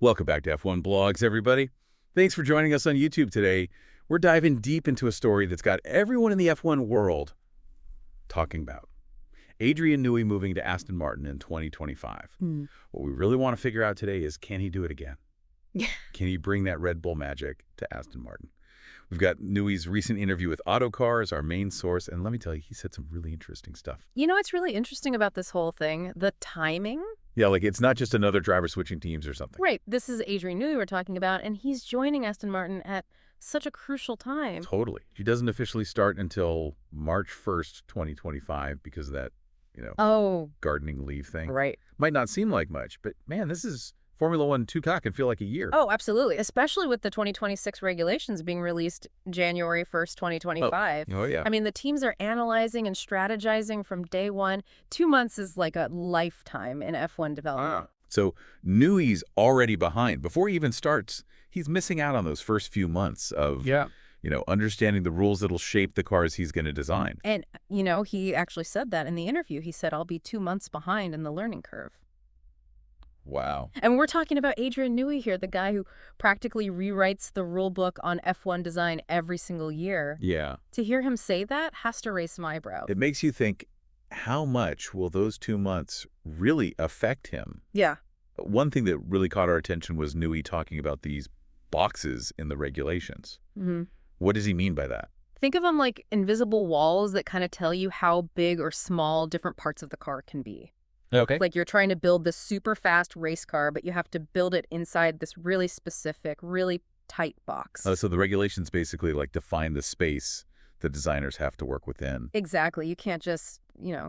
Welcome back to F1 Blogs, everybody. Thanks for joining us on YouTube today. We're diving deep into a story that's got everyone in the F1 world talking about. Adrian Newey moving to Aston Martin in 2025. What we really want to figure out today is, can he do it again? Can he bring that Red Bull magic to Aston Martin? We've got Newey's recent interview with Autocar as our main source, and let me tell you, he said some really interesting stuff. You know what's really interesting about this whole thing? The timing. Yeah, like it's not just another driver switching teams or something. Right. This is Adrian Newey we're talking about, and he's joining Aston Martin at such a crucial time. Totally. He doesn't officially start until March 1st, 2025 because of that, gardening leave thing. Right. Might not seem like much, but man, this is Formula One 2 can feel like a year. Oh, absolutely. Especially with the 2026 regulations being released January 1st, 2025. Oh, yeah. I mean, the teams are analyzing and strategizing from day one. 2 months is like a lifetime in F1 development. So Newey's already behind. Before he even starts, he's missing out on those first few months of, understanding the rules that'll shape the cars he's going to design. And, he actually said that in the interview. He said, I'll be 2 months behind in the learning curve. Wow. And we're talking about Adrian Newey here, the guy who practically rewrites the rule book on F1 design every single year. Yeah. To hear him say that has to raise some eyebrows. It makes you think, how much will those 2 months really affect him? Yeah. One thing that really caught our attention was Newey talking about these boxes in the regulations. What does he mean by that? Think of them like invisible walls that kind of tell you how big or small different parts of the car can be. Okay. Like you're trying to build this super fast race car, but you have to build it inside this really specific, really tight box. So the regulations basically like define the space the designers have to work within. Exactly. You can't just,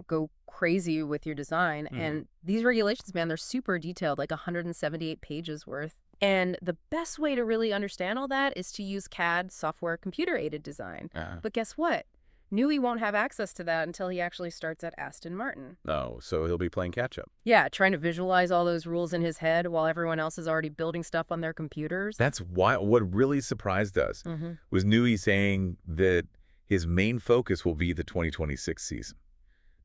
go crazy with your design. And these regulations, man, they're super detailed, like 178 pages worth. And the best way to really understand all that is to use CAD, software computer-aided design. But guess what? Newey won't have access to that until he actually starts at Aston Martin. Oh, so he'll be playing catch-up. Yeah, trying to visualize all those rules in his head while everyone else is already building stuff on their computers. That's why what really surprised us was Newey saying that his main focus will be the 2026 season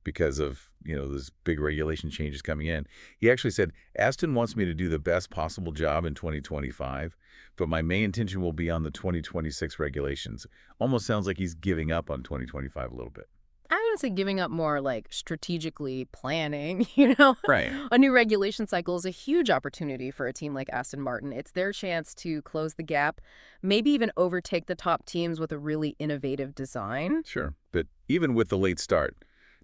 because of, those big regulation changes coming in. He actually said, Aston wants me to do the best possible job in 2025, but my main intention will be on the 2026 regulations. Almost sounds like he's giving up on 2025 a little bit. I wouldn't say giving up, more like strategically planning, Right. A new regulation cycle is a huge opportunity for a team like Aston Martin. It's their chance to close the gap, maybe even overtake the top teams with a really innovative design. Sure. But even with the late start,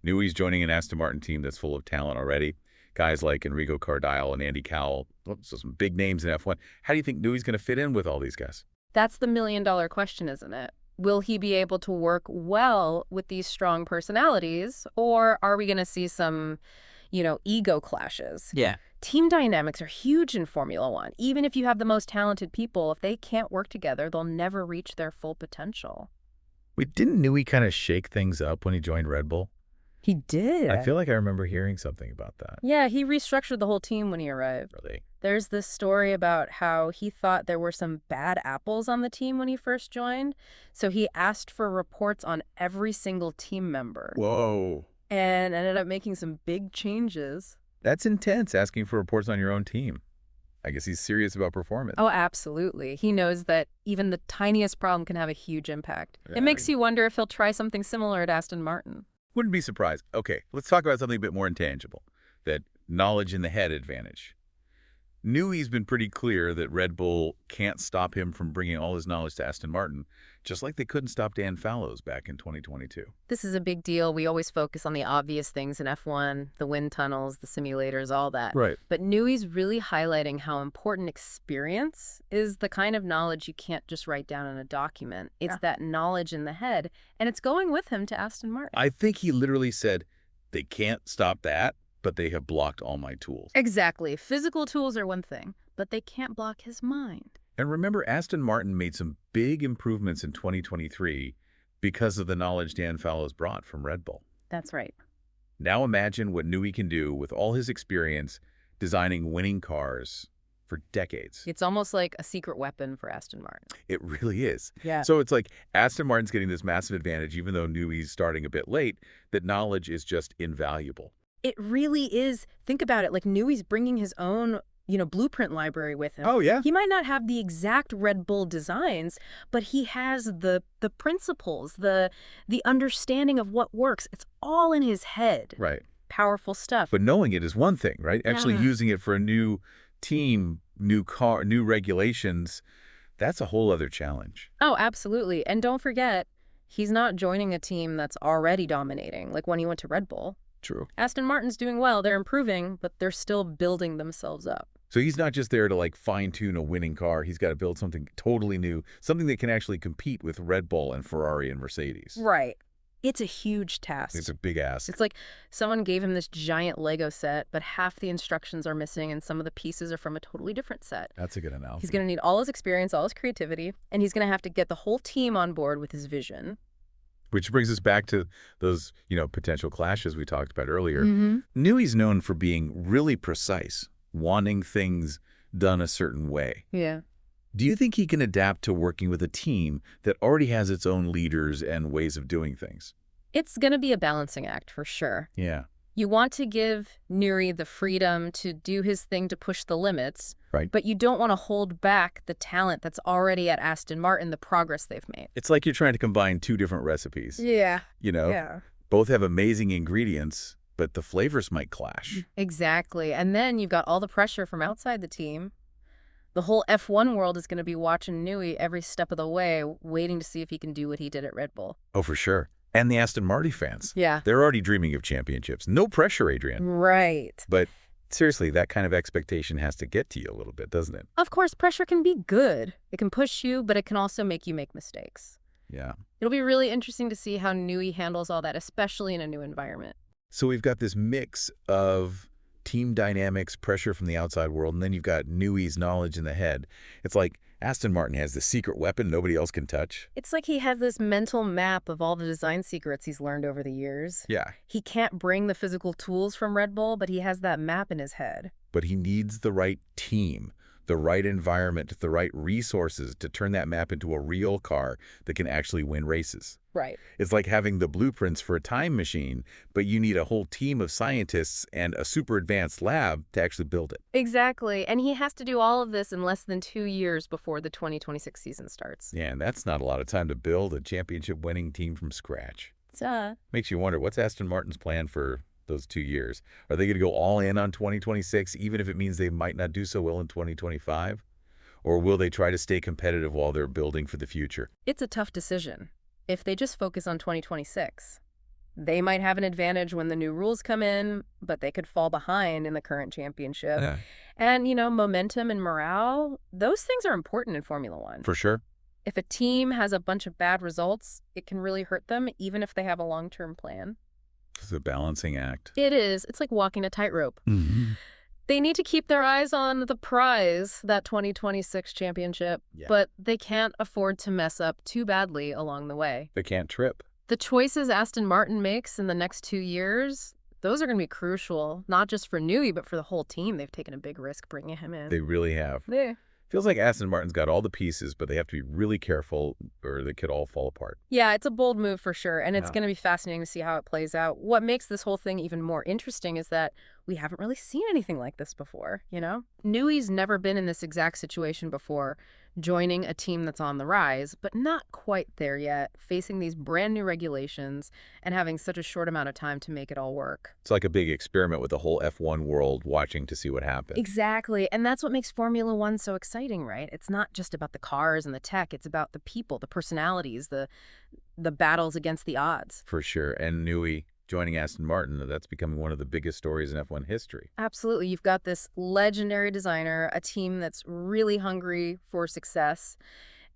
Newey's joining an Aston Martin team that's full of talent already. Guys like Enrico Cardile and Andy Cowell, so some big names in F1. How do you think Newey's going to fit in with all these guys? That's the million-dollar question, isn't it? Will he be able to work well with these strong personalities, or are we going to see some, ego clashes? Yeah. Team dynamics are huge in Formula One. Even if you have the most talented people, if they can't work together, they'll never reach their full potential. Wait, didn't Newey kind of shake things up when he joined Red Bull? He did. I feel like I remember hearing something about that. Yeah, he restructured the whole team when he arrived. Really? There's this story about how he thought there were some bad apples on the team when he first joined, so he asked for reports on every single team member. Whoa. And ended up making some big changes. That's intense, asking for reports on your own team. I guess he's serious about performance. Oh, absolutely. He knows that even the tiniest problem can have a huge impact. Yeah. It makes you wonder if he'll try something similar at Aston Martin. Wouldn't be surprised. Okay, let's talk about something a bit more intangible, that knowledge in the head advantage. Newey's been pretty clear that Red Bull can't stop him from bringing all his knowledge to Aston Martin, just like they couldn't stop Dan Fallows back in 2022. This is a big deal. We always focus on the obvious things in F1, the wind tunnels, the simulators, all that. Right. But Newey's really highlighting how important experience is, the kind of knowledge you can't just write down in a document. It's that knowledge in the head, and it's going with him to Aston Martin. I think he literally said, they can't stop that, but they have blocked all my tools. Exactly. Physical tools are one thing, but they can't block his mind. And remember, Aston Martin made some big improvements in 2023 because of the knowledge Dan Fallows brought from Red Bull. That's right. Now imagine what Newey can do with all his experience designing winning cars for decades. It's almost like a secret weapon for Aston Martin. It really is. Yeah. So it's like Aston Martin's getting this massive advantage, even though Newey's starting a bit late, that knowledge is just invaluable. It really is. Think about it. Like Newey's bringing his own blueprint library with him. Oh, yeah? He might not have the exact Red Bull designs, but he has the principles, the understanding of what works. It's all in his head. Right. Powerful stuff. But knowing it is one thing, right? Actually Yeah. using it for a new team, new car, new regulations, that's a whole other challenge. Oh, absolutely. And don't forget, he's not joining a team that's already dominating, like when he went to Red Bull. True. Aston Martin's doing well, they're improving, but they're still building themselves up. So he's not just there to like fine-tune a winning car. He's got to build something totally new, something that can actually compete with Red Bull and Ferrari and Mercedes. Right. It's a huge task. It's a big ask. It's like someone gave him this giant Lego set, but half the instructions are missing and some of the pieces are from a totally different set. That's a good analogy. He's going to need all his experience, all his creativity, and he's going to have to get the whole team on board with his vision. Which brings us back to those, potential clashes we talked about earlier. Mm-hmm. Newey's known for being really precise, wanting things done a certain way. Yeah. Do you think he can adapt to working with a team that already has its own leaders and ways of doing things? It's going to be a balancing act for sure. Yeah. You want to give NEWEY the freedom to do his thing to push the limits, Right. but you don't want to hold back the talent that's already at Aston Martin, the progress they've made. It's like you're trying to combine two different recipes. Yeah. Yeah. Both have amazing ingredients, but the flavors might clash. Exactly. And then you've got all the pressure from outside the team. The whole F1 world is going to be watching NEWEY every step of the way, waiting to see if he can do what he did at Red Bull. Oh, for sure. And the Aston Martin fans. Yeah. They're already dreaming of championships. No pressure, Adrian. Right. But seriously, that kind of expectation has to get to you a little bit, doesn't it? Of course, pressure can be good. It can push you, but it can also make you make mistakes. Yeah. It'll be really interesting to see how NEWEY handles all that, especially in a new environment. So we've got this mix of team dynamics, pressure from the outside world, and then you've got NEWEY's knowledge in the head. It's like Aston Martin has the secret weapon nobody else can touch. It's like he has this mental map of all the design secrets he's learned over the years. Yeah. He can't bring the physical tools from Red Bull, but he has that map in his head. But he needs the right team, the right environment, the right resources to turn that map into a real car that can actually win races. Right. It's like having the blueprints for a time machine, but you need a whole team of scientists and a super advanced lab to actually build it. Exactly. And he has to do all of this in less than 2 years before the 2026 season starts. Yeah, and that's not a lot of time to build a championship-winning team from scratch. Makes you wonder, what's Aston Martin's plan for those 2 years? Are they going to go all in on 2026, even if it means they might not do so well in 2025? Or will they try to stay competitive while they're building for the future? It's a tough decision. If they just focus on 2026, they might have an advantage when the new rules come in, but they could fall behind in the current championship. Yeah. And, momentum and morale, those things are important in Formula One. For sure. If a team has a bunch of bad results, it can really hurt them, even if they have a long-term plan. It's a balancing act. It is. It's like walking a tightrope. Mm-hmm. They need to keep their eyes on the prize, that 2026 championship, but they can't afford to mess up too badly along the way. They can't trip. The choices Aston Martin makes in the next 2 years, those are going to be crucial, not just for NEWEY, but for the whole team. They've taken a big risk bringing him in. They really have. Yeah. Feels like Aston Martin's got all the pieces, but they have to be really careful or they could all fall apart. Yeah, it's a bold move for sure, and it's Yeah. going to be fascinating to see how it plays out. What makes this whole thing even more interesting is that we haven't really seen anything like this before, NEWEY's never been in this exact situation before, joining a team that's on the rise, but not quite there yet, facing these brand new regulations and having such a short amount of time to make it all work. It's like a big experiment with the whole F1 world watching to see what happens. Exactly, and that's what makes Formula One so exciting, right? It's not just about the cars and the tech, it's about the people, the personalities, the battles against the odds. For sure. And NEWEY joining Aston Martin, that's becoming one of the biggest stories in F1 history. Absolutely. You've got this legendary designer, a team that's really hungry for success,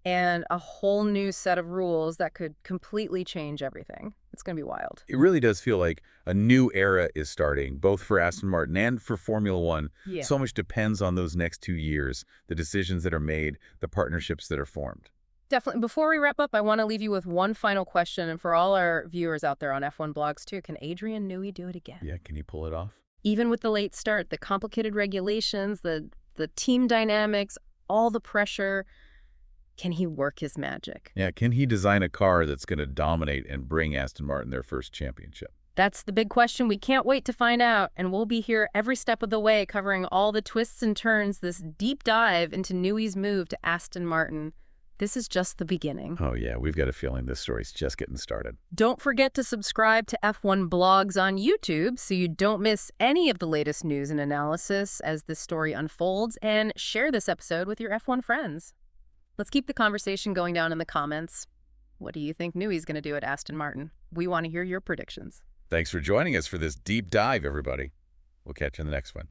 and a whole new set of rules that could completely change everything. It's going to be wild. It really does feel like a new era is starting, both for Aston Martin and for Formula One. Yeah. So much depends on those next 2 years, the decisions that are made, the partnerships that are formed. Definitely. Before we wrap up, I want to leave you with one final question. And for all our viewers out there on F1 blogs too, can Adrian Newey do it again? Yeah, can you pull it off? Even with the late start, the complicated regulations, the team dynamics, all the pressure, can he work his magic? Yeah, can he design a car that's going to dominate and bring Aston Martin their first championship? That's the big question. We can't wait to find out, and we'll be here every step of the way covering all the twists and turns, this deep dive into NEWEY's move to Aston Martin. This is just the beginning. Oh yeah, we've got a feeling this story's just getting started. Don't forget to subscribe to F1 Blogs on YouTube so you don't miss any of the latest news and analysis as this story unfolds, and share this episode with your F1 friends. Let's keep the conversation going down in the comments. What do you think NEWEY's going to do at Aston Martin? We want to hear your predictions. Thanks for joining us for this deep dive, everybody. We'll catch you in the next one.